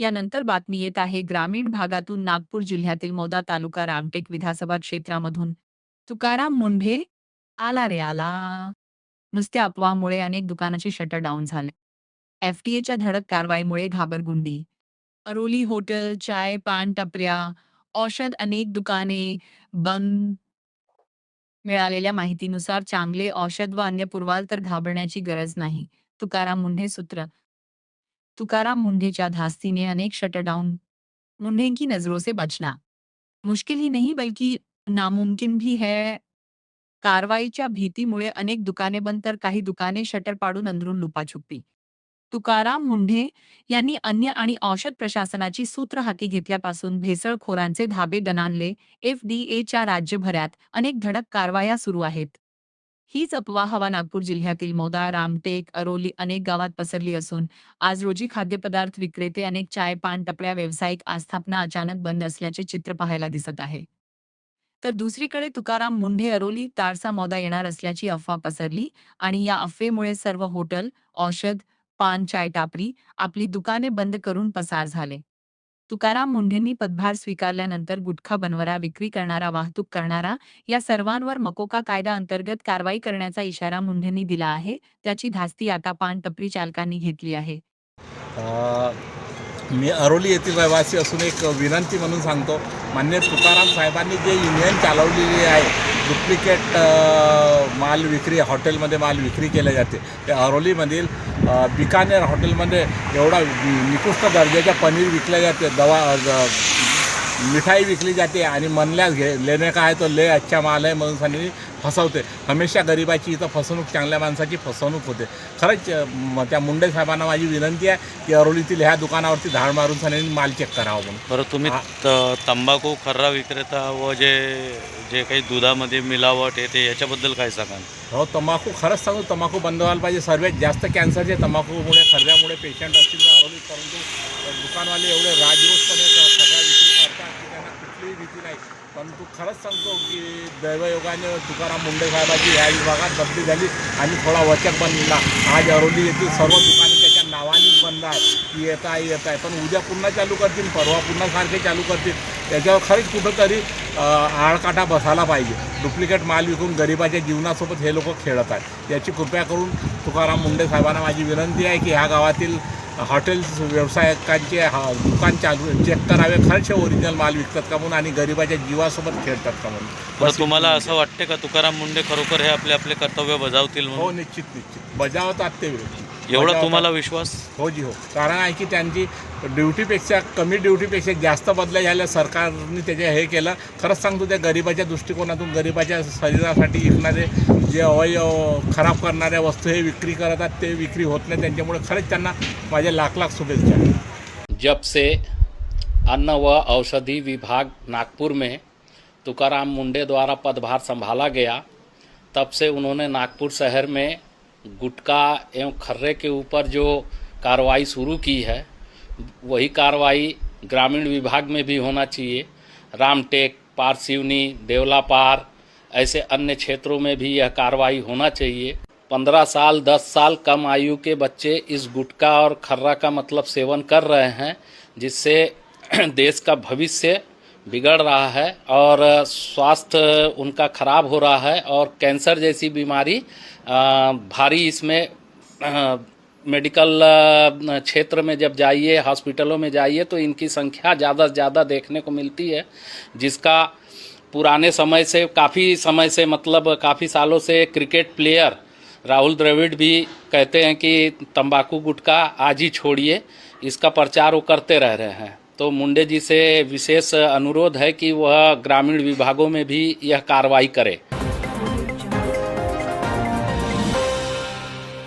यानंतर बातमी येत आहे ग्रामीण भागातून नागपूर जिल्ह्यातील मौदा तालुका रामटेक विधानसभा क्षेत्रामधून तुकाराम मुंढे आला रे आला. नुसत्या अफवामुळे अनेक दुकानाचे शटर डाऊन झाले. एफटीएच्या धडक कारवाईमुळे घाबरगुंडी. अरोली हॉटेल, चाय, पान टपऱ्या, औषध अनेक दुकाने बंद. मिळालेल्या माहितीनुसार चांगले औषध व अन्य पुरवाल तर घाबरण्याची गरज नाही. तुकाराम मुंढे सूत्र. तुकाराम मुंढे धास्ती अनेक शटर डाउन. मुंढे की नजरों से बचना मुश्किल ही नहीं बल्कि नामुमकिन भी है. कारवाईच्या भीतीमुळे अनेक दुकाने बंद तर काही दुकाने शटर पाडून अंदरून लुपाछुपी. तुकाराम मुंढे यांनी अन्न आणि औषध प्रशासनाची सूत्र हाती घेतल्यापासून भेसळखोरांचे धाबे दणाणले. एफडीएच्या राज्यभरात अनेक धडक कारवाया सुरू आहेत. हीच अफवा हवा नागपूर जिल्ह्यातील मौदा, रामटेक, अरोली अनेक गावात पसरली असून आज रोजी खाद्यपदार्थ विक्रेते अनेक चाय, पान टपऱ्या व्यावसायिक आस्थापना अचानक बंद असल्याचे चित्र पाहायला दिसत आहे. तर दुसरीकडे तुकाराम मुंढे अरोली तारसा मौदा येणार असल्याची अफवा पसरली आणि या अफवेमुळे सर्व हॉटेल, औषध, पान, चाय टापरी आपली दुकाने बंद करून पसार झाले. तुकाराम मुंढेंनी पदभार स्वीकारल्यानंतर गुटखा बनवरा, विक्री करणारा, वाहतूक करणारा या सर्वांवर मकोका कायदा अंतर्गत कारवाई करण्याचा इशारा मुंढेंनी दिला आहे. त्याची धास्ती आता पान टपरी चालकांनी घेतली आहे. मी अरोली येथील रहिवासी असून एक विनंती म्हणून सांगतो, माननीय तुकाराम साहेबांनी जे युनियन चालवलेली आहे, डुप्लिकेट माल विक्री, हॉटेलमध्ये माल विक्री केले जाते, ते अरोलीमधील बिकानेर हॉटेलमध्ये एवढा निकृष्ट दर्जाच्या पनीर विकले जाते, मिठाई विकली जाते आणि म्हणल्यास लेने का आहे तो ले अच्छा माल आहे म्हणून सांगून फसवते. हमेशा गरिबाची इथं फसवणूक, चांगल्या माणसाची फसवणूक होते. खरंच त्या मुंडे साहेबांना माझी विनंती आहे की अरोलीतील ह्या दुकानावरती धाड मारून सांगून माल चेक करावं म्हणून. बरं, तुम्ही तंबाखू खर्रा विक्रेता व जे जे काही दुधामध्ये मिलावट येते याच्याबद्दल काय सांगाल? हो, तंबाखू खरंच सांगू, तंबाखू बंद व्हायला पाहिजे. सर्वात जास्त कॅन्सरचे तंबाखूमुळे, खर्ऱ्यामुळे पेशंट असतील तर अरोलीत, परंतु दुकानवाले एवढे राजरोसपणे खर्रा विक्री करतात की त्यांना कुठलीही भीती नाही. परंतु खरंच सांगतो की दैवयोगाने तुकाराम मुंढे साहेबांची या विभागात बदली झाली आणि थोडा वचक बनला. आज अरोली येथील सर्व दुकाने त्याच्या नावानेच बंद आहे की येत आहे, पण उद्या पुन्हा चालू करतील, परवा पुन्हा सारखे चालू करतील. त्याच्यावर खरंच कुठंतरी आळकाटा बसायला पाहिजे. डुप्लिकेट माल विकून गरिबाच्या जीवनासोबत हे लोक खेळत आहेत. याची कृपया करून तुकाराम मुंढे साहेबांना माझी विनंती आहे की ह्या गावातील हॉटेल्स व्यावसायिकांचे दुकान चालू चेक करावे, खरंच ओरिजिनल माल विकतात का म्हणून आणि गरिबाच्या जीवासोबत खेळतात का म्हणून. बरं, तुम्हाला असं वाटते का तुकाराम मुंढे खरोखर हे आपले कर्तव्य बजावतील म्हणून? हो, निश्चित बजावतात ते. एवढा तुम्हाला विश्वास? हो जी हो. कारण आहे की त्यांची ड्युटीपेक्षा, कमी ड्युटीपेक्षा जास्त बदल्या झाल्या. सरकारने त्याचे हे केलं. खरंच सांगतो, त्या गरिबाच्या दृष्टिकोनातून, गरिबाच्या शरीरासाठी विकणारे जे अवयव खराब करणाऱ्या वस्तू हे विक्री करतात, ते विक्री होत नाही त्यांच्यामुळे. खरंच त्यांना माझे लाख लाख शुभेच्छा. जब से अन्न व औषधि विभाग नागपुर में तुकाराम मुंडे द्वारा पदभार संभाला गया, तब से उन्होंने नागपुर शहर में गुटखा एवं खर्रे के ऊपर जो कार्रवाई शुरू की है, वही कार्रवाई ग्रामीण विभाग में भी होना चाहिए. रामटेक, पारसिवनी, देवलापार ऐसे अन्य क्षेत्रों में भी यह कार्रवाई होना चाहिए. 15 साल 10 साल कम आयु के बच्चे इस गुटखा और खर्रा का मतलब सेवन कर रहे हैं, जिससे देश का भविष्य बिगड़ रहा है और स्वास्थ्य उनका खराब हो रहा है और कैंसर जैसी बीमारी भारी इसमें मेडिकल क्षेत्र में जब जाइए, हॉस्पिटलों में जाइए तो इनकी संख्या ज़्यादा से ज़्यादा देखने को मिलती है, जिसका पुराने समय से, काफ़ी समय से, मतलब काफ़ी सालों से क्रिकेट प्लेयर राहुल द्रविड़ भी कहते हैं कि तंबाकू गुटखा आज ही छोड़िए, इसका प्रचार वो करते रह रहे हैं. तो मुंडे जी से विशेष अनुरोध है कि वह ग्रामीण विभागों में भी यह कार्रवाई करे.